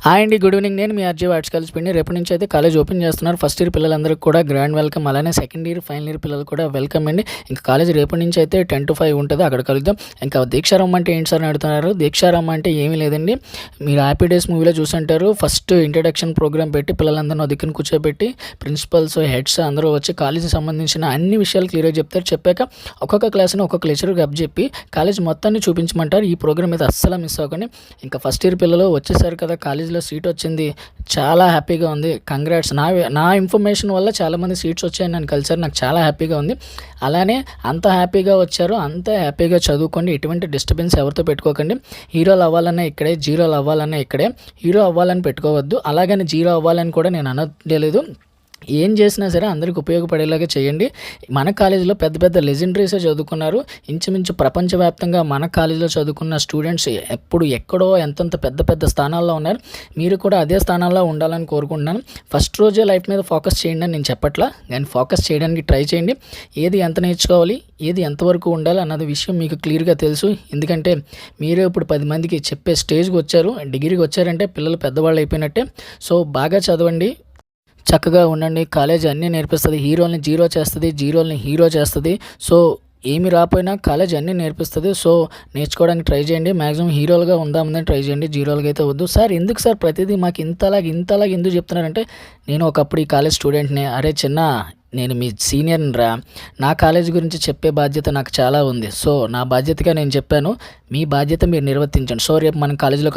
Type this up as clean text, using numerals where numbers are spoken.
Hi అండి, good evening. నేను మీ RJ arts college పిండి. రేపటి నుంచి అయితే కాలేజ్ ఓపెన్ చేస్తున్నారు. ఫస్ట్ ఇయర్ పిల్లలందరికీ కూడా గ్రాండ్ వెల్కమ్. అలానే సెకండ్ ఇయర్, ఫైనల్ ఇయర్ పిల్లలు కూడా వెల్కమ్ అండి. ఇంకా కాలేజ్ రేపటి నుంచి అయితే 10 to 5 ఉంటుంది. అక్కడ కలుద్దాం. ఇంకా దీక్షారామ్ అంటే ఏంటి సార్ అని అడుగుతున్నారు. దీక్షారామ్ అంటే ఏమీ లేదండి, మీరు హ్యాపీ డేస్ మూవీలో చూసుంటారు. ఫస్ట్ ఇంట్రడక్షన్ ప్రోగ్రామ్ పెట్టి పిల్లలందరినీ దిక్కును కూర్చోబెట్టి ప్రిన్సిపల్స్, హెడ్స్ అందరూ వచ్చి కాలేజీకి సంబంధించిన అన్ని విషయాలు క్లియర్గా చెప్తారు. చెప్పాక ఒక్కొక్క క్లాస్ని ఒక్కొక్క లెక్చర్కి చెప్పి కాలేజ్ మొత్తాన్ని చూపించమంటారు. ఈ ప్రోగ్రామ్ అయితే అస్సలు మిస్ అవ్వకండి. ఇంకా ఫస్ట్ ఇయర్ పిల్లలు వచ్చేసారు కదా, కాలేజీలో సీట్ వచ్చింది, చాలా హ్యాపీగా ఉంది. కంగ్రాట్స్. నా ఇన్ఫర్మేషన్ వల్ల చాలామంది సీట్స్ వచ్చాయని నన్ను కలిసారు, నాకు చాలా హ్యాపీగా ఉంది. అలానే అంత హ్యాపీగా వచ్చారు, అంత హ్యాపీగా చదువుకోండి. ఎటువంటి డిస్టర్బెన్స్ ఎవరితో పెట్టుకోకండి. హీరోలు అవ్వాలన్నా ఇక్కడే, జీరోలు అవ్వాలన్నా ఇక్కడే. హీరో అవ్వాలని పెట్టుకోవద్దు, అలాగని జీరో అవ్వాలని కూడా నేను అనట్లేదు. ఏం చేసినా సరే అందరికి ఉపయోగపడేలాగా చేయండి. మన కాలేజీలో పెద్ద పెద్ద లెజెండరీసే చదువుకున్నారు. ఇంచుమించు ప్రపంచవ్యాప్తంగా మన కాలేజీలో చదువుకున్న స్టూడెంట్స్ ఎప్పుడు ఎక్కడో ఎంతంత పెద్ద పెద్ద స్థానాల్లో ఉన్నారు. మీరు కూడా అదే స్థానాల్లో ఉండాలని కోరుకుంటున్నాను. ఫస్ట్ రోజే లైఫ్ మీద ఫోకస్ చేయండి అని నేను చెప్పట్లా, కానీ ఫోకస్ చేయడానికి ట్రై చేయండి. ఏది ఎంత నేర్చుకోవాలి, ఏది ఎంతవరకు ఉండాలి అన్నది విషయం మీకు క్లియర్గా తెలుసు. ఎందుకంటే మీరు ఇప్పుడు 10 మందికి చెప్పే స్టేజ్కి వచ్చారు, డిగ్రీకి వచ్చారంటే పిల్లలు పెద్దవాళ్ళు అయిపోయినట్టే. సో బాగా చదవండి, చక్కగా ఉండండి. కాలేజ్ అన్నీ నేర్పిస్తుంది. హీరోల్ని జీరో చేస్తుంది, జీరోల్ని హీరో చేస్తుంది. సో ఏమి రాపోయినా కాలేజ్ అన్నీ నేర్పిస్తుంది. సో నేర్చుకోవడానికి ట్రై చేయండి. మ్యాక్సిమం హీరోలుగా ఉందామని ట్రై చేయండి, జీరోలుగా అయితే వద్దు. సార్ ఎందుకు సార్ ప్రతిదీ మాకు ఇంతలాగా ఎందుకు చెప్తున్నారంటే, నేను ఒకప్పుడు ఈ కాలేజ్ స్టూడెంట్ని. అరే చిన్న, నేను మీ సీనియర్ని రా, నా కాలేజ్ గురించి చెప్పే బాధ్యత నాకు చాలా ఉంది. సో నా బాధ్యతగా నేను చెప్పాను, మీ బాధ్యత మీరు నిర్వర్తించండి. సో రేపు మనం కాలేజీలో